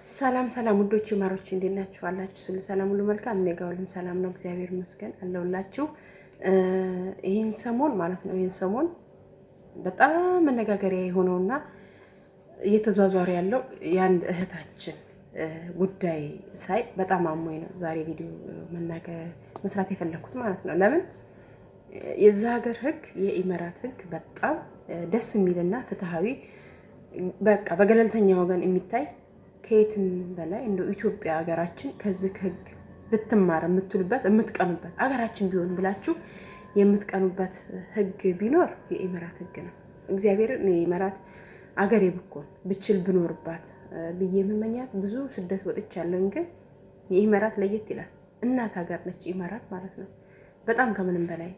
ሰላም ሰላም ውዶች ማሮች እንዴት ናችሁ? አላችሁ ሁሉ ሰላም ሁሉ መልካም። እኔ ጋር ሁሉም ሰላም ነው፣ እግዚአብሔር ይመስገን አለሁላችሁ። ይሄን ሰሞን ማለት ነው በጣም መነጋገሪያ የሆነውና እየተዟዟረ ያለው የአንድ እህታችን ጉዳይ ሳይ በጣም አሞኝ ነው ዛሬ ቪዲዮ መስራት የፈለኩት ማለት ነው። ለምን የዛ ሀገር ህግ የኢመራት ህግ በጣም ደስ የሚልና ፍትሃዊ በቃ በገለልተኛ ወገን የሚታይ ከየትም በላይ እንደ ኢትዮጵያ ሀገራችን ከዚህ ህግ ብትማር የምትሉበት የምትቀኑበት ሀገራችን ቢሆን ብላችሁ የምትቀኑበት ህግ ቢኖር የኢመራት ህግ ነው። እግዚአብሔርን የኢመራት አገሬ ብኮን ብችል ብኖርባት ብዬ የምመኛት ብዙ ስደት ወጥቻለሁ። ግን የኢመራት ለየት ይላል። እናት ሀገር ነች ኢመራት ማለት ነው። በጣም ከምንም በላይ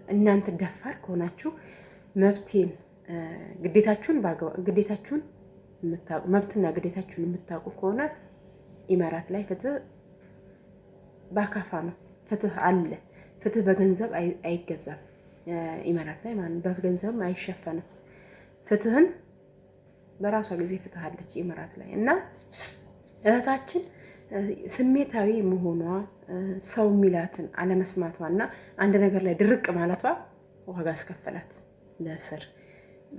እናንተ ደፋር ከሆናችሁ መብቴን ግዴታችሁን መብትና ግዴታችሁን የምታውቁ ከሆነ ኢመራት ላይ ፍትህ በአካፋ ነው። ፍትህ አለ። ፍትህ በገንዘብ አይገዛም። ኢመራት ላይ ማለት በገንዘብም አይሸፈንም። ፍትህን በራሷ ጊዜ ፍትህ አለች ኢመራት ላይ እና እህታችን ስሜታዊ መሆኗ ሰው ሚላትን አለመስማቷና አንድ ነገር ላይ ድርቅ ማለቷ ዋጋ አስከፈላት ለእስር።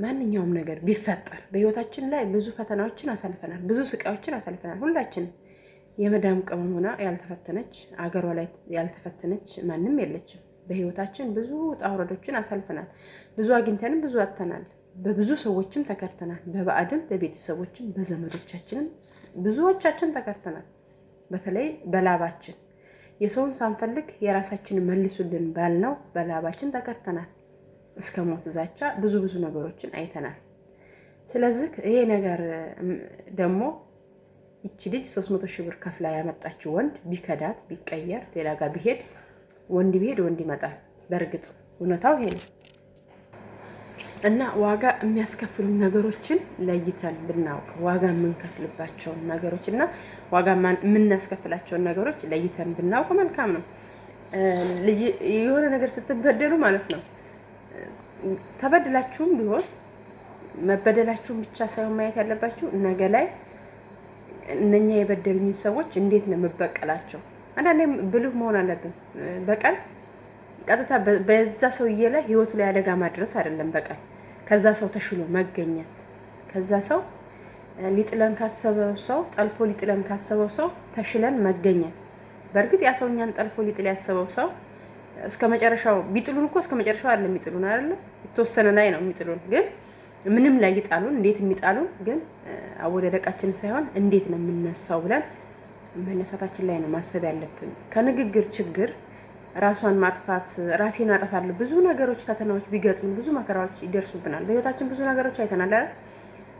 ማንኛውም ነገር ቢፈጠር በህይወታችን ላይ ብዙ ፈተናዎችን አሳልፈናል፣ ብዙ ስቃዮችን አሳልፈናል። ሁላችንም የመዳም ቅመም ሆና ያልተፈተነች አገሯ ላይ ያልተፈተነች ማንም የለችም። በህይወታችን ብዙ ውጣ ውረዶችን አሳልፈናል። ብዙ አግኝተንም ብዙ አጥተናል። በብዙ ሰዎችም ተከርተናል። በባዕድም በቤተሰቦችም በዘመዶቻችንም ብዙዎቻችን ተከርተናል። በተለይ በላባችን የሰውን ሳንፈልግ የራሳችንን መልሱልን ባልነው በላባችን ተከርተናል። እስከ ሞት ዛቻ ብዙ ነገሮችን አይተናል። ስለዚህ ይሄ ነገር ደግሞ ይቺ ልጅ 300 ሺህ ብር ከፍላ ያመጣችው ወንድ ቢከዳት ቢቀየር ሌላ ጋር ቢሄድ ወንድ ይመጣል። በእርግጥ እውነታው ይሄ ነው እና ዋጋ የሚያስከፍሉ ነገሮችን ለይተን ብናውቅ ዋጋ የምንከፍልባቸውን ነገሮች እና ዋጋ የምናስከፍላቸውን ነገሮች ለይተን ብናውቅ መልካም ነው። የሆነ ነገር ስትበደሉ ማለት ነው ተበድላችሁም ቢሆን መበደላችሁም ብቻ ሳይሆን ማየት ያለባችሁ ነገ ላይ እነኛ የበደሉኝ ሰዎች እንዴት ነው የምበቀላቸው። አንዳንዴ ብልህ መሆን አለብን። በቀል ቀጥታ በዛ ሰውዬ ላይ ህይወቱ ላይ አደጋ ማድረስ አይደለም። በቀል ከዛ ሰው ተሽሎ መገኘት፣ ከዛ ሰው ሊጥለን ካሰበው ሰው ጠልፎ ሊጥለን ካሰበው ሰው ተሽለን መገኘት። በእርግጥ ያ ሰው እኛን ጠልፎ ሊጥል ያሰበው ሰው እስከ መጨረሻው ቢጥሉን እኮ እስከ መጨረሻው አይደለም የሚጥሉን አይደለ? የተወሰነ ላይ ነው የሚጥሉን። ግን ምንም ላይ ይጣሉን፣ እንዴት የሚጣሉን ግን አወዳደቃችን ሳይሆን እንዴት ነው የምነሳው ብለን መነሳታችን ላይ ነው ማሰብ ያለብን። ከንግግር ችግር ራሷን ማጥፋት፣ ራሴን አጠፋለሁ፣ ብዙ ነገሮች ፈተናዎች ቢገጥሙን ብዙ መከራዎች ይደርሱብናል። በህይወታችን ብዙ ነገሮች አይተናል አይደል?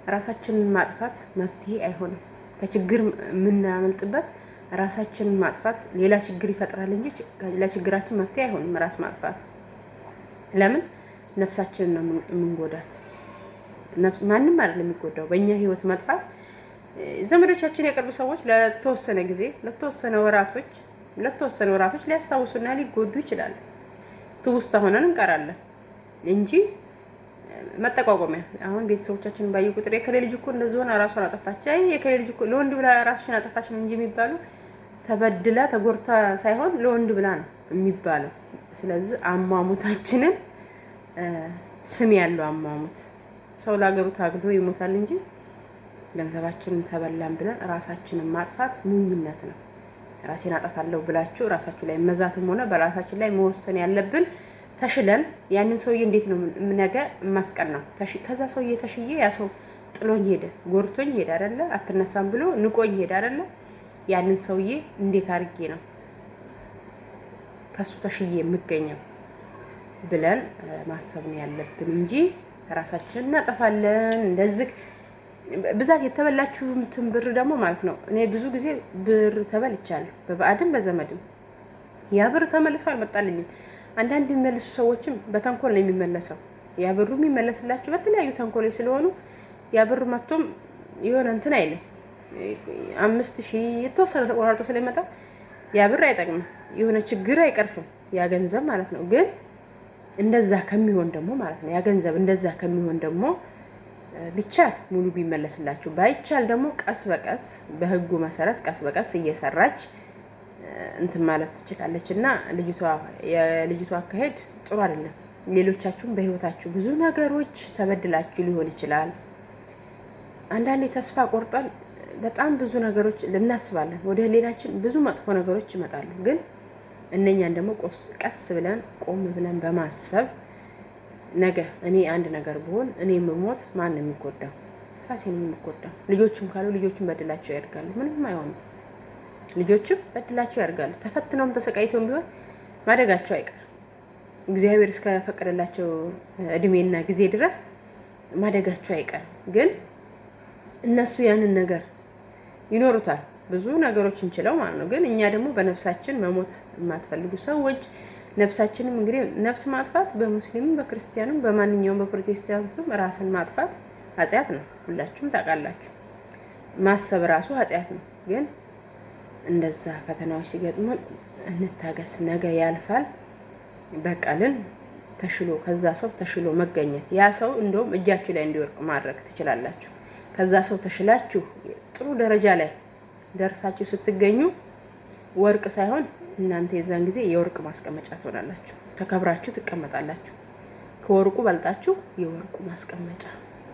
ራሳችንን ማጥፋት መፍትሄ አይሆንም። ከችግር የምናመልጥበት ራሳችንን ማጥፋት ሌላ ችግር ይፈጥራል እንጂ ለችግራችን መፍትሄ አይሆንም። ራስ ማጥፋት ለምን ነፍሳችንን ነው የምንጎዳት። ማንም አይደለም የሚጎዳው በእኛ ህይወት መጥፋት። ዘመዶቻችን የቅርብ ሰዎች ለተወሰነ ጊዜ ለተወሰነ ወራቶች ሊያስታውሱና ሊጎዱ ይችላሉ። ትውስታ ሆነን እንቀራለን እንጂ መጠቋቋሚያ። አሁን ቤተሰቦቻችንን ባዩ ቁጥር የከሌ ልጅ እኮ እንደዚህ ሆነ ራሷን አጠፋች፣ የከሌ ልጅ እኮ ለወንድ ብላ ራስሽን አጠፋች ነው እንጂ የሚባሉ ተበድላ ተጎርታ ሳይሆን ለወንድ ብላ ነው የሚባለው። ስለዚህ አሟሙታችንን ስም ያለው አሟሙት ሰው ለሀገሩ ታግሎ ይሞታል እንጂ ገንዘባችንን ተበላን ብለን ራሳችንን ማጥፋት ሙኝነት ነው። ራሴን አጠፋለሁ ብላችሁ ራሳችሁ ላይ መዛትም ሆነ በራሳችን ላይ መወሰን ያለብን ተሽለን ያንን ሰውዬ እንዴት ነው ነገ ማስቀናው? ከዛ ሰውዬ ተሽዬ ያ ሰው ጥሎኝ ሄደ፣ ጎርቶኝ ሄደ አይደለ? አትነሳም ብሎ ንቆኝ ሄደ አይደለ? ያንን ሰውዬ እንዴት አድርጌ ነው ከሱ ተሽዬ የምገኘው ብለን ማሰብ ነው ያለብን እንጂ ራሳችንን እናጠፋለን። እንደዚህ ብዛት የተበላችሁትን ብር ደግሞ ማለት ነው። እኔ ብዙ ጊዜ ብር ተበልቻለሁ፣ በባዕድም በዘመድም። ያ ብር ተመልሶ አልመጣልኝም። አንዳንድ የሚመልሱ ሰዎችም በተንኮል ነው የሚመለሰው። ያ ብሩ የሚመለስላችሁ በተለያዩ ተንኮሎች ስለሆኑ ያ ብር መጥቶም የሆነ እንትን አይልም። 5000 የተወሰነ ተቆራርጦ ስለሚመጣ ያ ብር አይጠቅምም፣ የሆነ ችግር አይቀርፍም ያ ገንዘብ ማለት ነው። ግን እንደዛ ከሚሆን ደግሞ ማለት ነው ያ ገንዘብ እንደዛ ከሚሆን ደግሞ ቢቻል ሙሉ ቢመለስላችሁ፣ ባይቻል ደግሞ ቀስ በቀስ በህጉ መሰረት ቀስ በቀስ እየሰራች እንትን ማለት ትችላለች። እና የልጅቷ አካሄድ ጥሩ አይደለም። ሌሎቻችሁም በህይወታችሁ ብዙ ነገሮች ተበድላችሁ ሊሆን ይችላል። አንዳንዴ ተስፋ ቆርጠን በጣም ብዙ ነገሮች ልናስባለን። ወደ ህሊናችን ብዙ መጥፎ ነገሮች ይመጣሉ። ግን እነኛን ደግሞ ቀስ ብለን ቆም ብለን በማሰብ ነገ እኔ አንድ ነገር ብሆን እኔ የምሞት ማን ነው የሚጎዳው? ራሴ ነኝ የምጎዳው። ልጆችም ካሉ ልጆችም በድላቸው ያድጋሉ፣ ምንም አይሆኑም። ልጆችም በድላቸው ያድጋሉ። ተፈትነውም ተሰቃይተውም ቢሆን ማደጋቸው አይቀርም። እግዚአብሔር እስከፈቀደላቸው እድሜና ጊዜ ድረስ ማደጋቸው አይቀርም። ግን እነሱ ያንን ነገር ይኖሩታል፣ ብዙ ነገሮች እንችለው ማለት ነው። ግን እኛ ደግሞ በነፍሳችን መሞት የማትፈልጉ ሰዎች ነፍሳችንም እንግዲህ ነፍስ ማጥፋት በሙስሊምም በክርስቲያንም በማንኛውም በፕሮቴስታንቱም ራስን ማጥፋት ኃጢአት ነው። ሁላችሁም ታውቃላችሁ። ማሰብ ራሱ ኃጢአት ነው። ግን እንደዛ ፈተናዎች ሲገጥሙን እንታገስ። ነገ ያልፋል። በቀልን ተሽሎ ከዛ ሰው ተሽሎ መገኘት፣ ያ ሰው እንደውም እጃችሁ ላይ እንዲወርቅ ማድረግ ትችላላችሁ። ከዛ ሰው ተሽላችሁ ጥሩ ደረጃ ላይ ደርሳችሁ ስትገኙ ወርቅ ሳይሆን እናንተ የዛን ጊዜ የወርቅ ማስቀመጫ ትሆናላችሁ። ተከብራችሁ ትቀመጣላችሁ። ከወርቁ በልጣችሁ የወርቁ ማስቀመጫ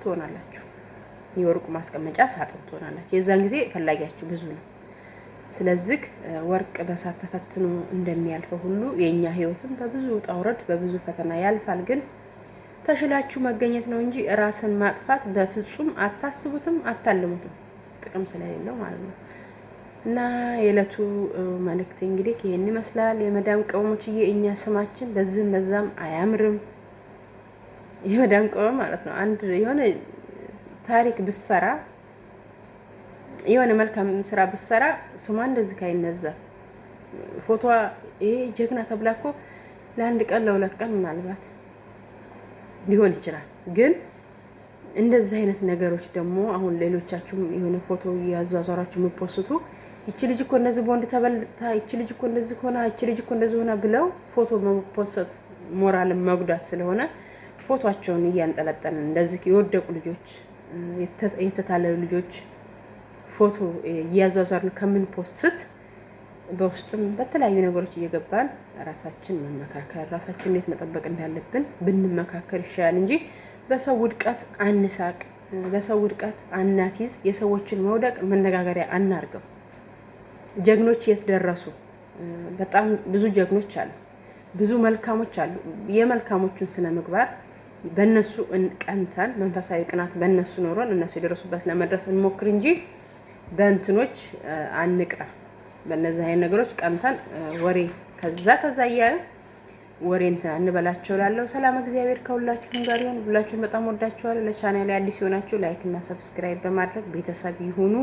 ትሆናላችሁ። የወርቁ ማስቀመጫ ሳጥን ትሆናላችሁ። የዛን ጊዜ ፈላጊያችሁ ብዙ ነው። ስለዚህ ወርቅ በሳት ተፈትኖ እንደሚያልፈው ሁሉ የኛ ህይወትም በብዙ ውጣ ውረድ በብዙ ፈተና ያልፋል። ግን ተሽላችሁ መገኘት ነው እንጂ ራስን ማጥፋት በፍጹም አታስቡትም፣ አታልሙትም፣ ጥቅም ስለሌለው ማለት ነው። እና የዕለቱ መልእክት እንግዲህ ይሄን ይመስላል። የመዳም ቅመሞችዬ፣ እኛ ስማችን በዚህም በዛም አያምርም። የመዳም ቅመም ማለት ነው። አንድ የሆነ ታሪክ ብሰራ የሆነ መልካም ስራ ብሰራ ስሟ እንደዚህ ካይነዛ ፎቶዋ ይሄ ጀግና ተብላ እኮ ለአንድ ቀን ለሁለት ቀን ምናልባት ሊሆን ይችላል። ግን እንደዚህ አይነት ነገሮች ደግሞ አሁን ሌሎቻችሁም የሆነ ፎቶ ያዟዟራችሁ የምትፖስቱ እቺ ልጅ እኮ እንደዚህ ቦንድ ተበልታ፣ እቺ ልጅ እኮ እንደዚህ ሆና፣ እቺ ልጅ እኮ እንደዚህ ሆና ብለው ፎቶ መፖስት ሞራልን መጉዳት ስለሆነ ፎቶአቸውን እያንጠለጠልን እንደዚህ የወደቁ ልጆች የተታለሉ ልጆች ፎቶ እያዟዟርን ከምንፖስት በውስጥም በተለያዩ ነገሮች እየገባን ራሳችን መመካከር፣ ራሳችን እንዴት መጠበቅ እንዳለብን ብንመካከር ይሻላል እንጂ በሰው ውድቀት አንሳቅ፣ በሰው ውድቀት አናፊዝ፣ የሰዎችን መውደቅ መነጋገሪያ አናርገው። ጀግኖች የት ደረሱ? በጣም ብዙ ጀግኖች አሉ፣ ብዙ መልካሞች አሉ። የመልካሞቹን ስነ ምግባር በእነሱ ቀንተን መንፈሳዊ ቅናት በእነሱ ኖሮን እነሱ የደረሱበት ለመድረስ እንሞክር እንጂ በእንትኖች አንቅራ። በእነዚህ አይነት ነገሮች ቀንተን ወሬ ከዛ እያለ ወሬ እንትን እንበላቸው ላለው። ሰላም እግዚአብሔር ከሁላችሁም ጋር ይሁን። ሁላችሁም በጣም ወዳችኋለሁ። ለቻናሌ አዲስ የሆናችሁ ላይክ እና ሰብስክራይብ በማድረግ ቤተሰብ ይሁኑ።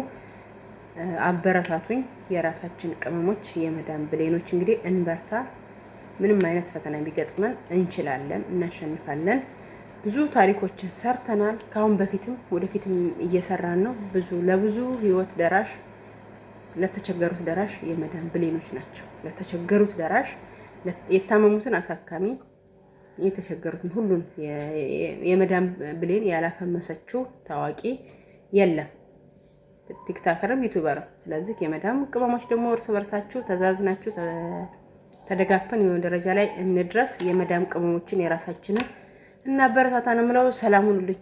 አበረታቱኝ። የራሳችን ቅመሞች የመዳም ብሌኖች እንግዲህ እንበርታ። ምንም አይነት ፈተና ቢገጥመን እንችላለን፣ እናሸንፋለን። ብዙ ታሪኮችን ሰርተናል። ካሁን በፊትም ወደፊትም እየሰራን ነው። ለብዙ ህይወት ደራሽ፣ ለተቸገሩት ደራሽ የመዳም ብሌኖች ናቸው። ለተቸገሩት ደራሽ፣ የታመሙትን አሳካሚ፣ የተቸገሩትን ሁሉን የመዳም ብሌን ያላፈመሰችው ታዋቂ የለም፣ ቲክታከርም ዩቲዩበርም። ስለዚህ የመዳም ቅመሞች ደግሞ እርስ በርሳችሁ ተዛዝናችሁ ተደጋፈን የሆነ ደረጃ ላይ እንድረስ። የመዳም ቅመሞችን የራሳችንን እና አበረታታ ነው የምለው። ሰላም ሁኑልኝ።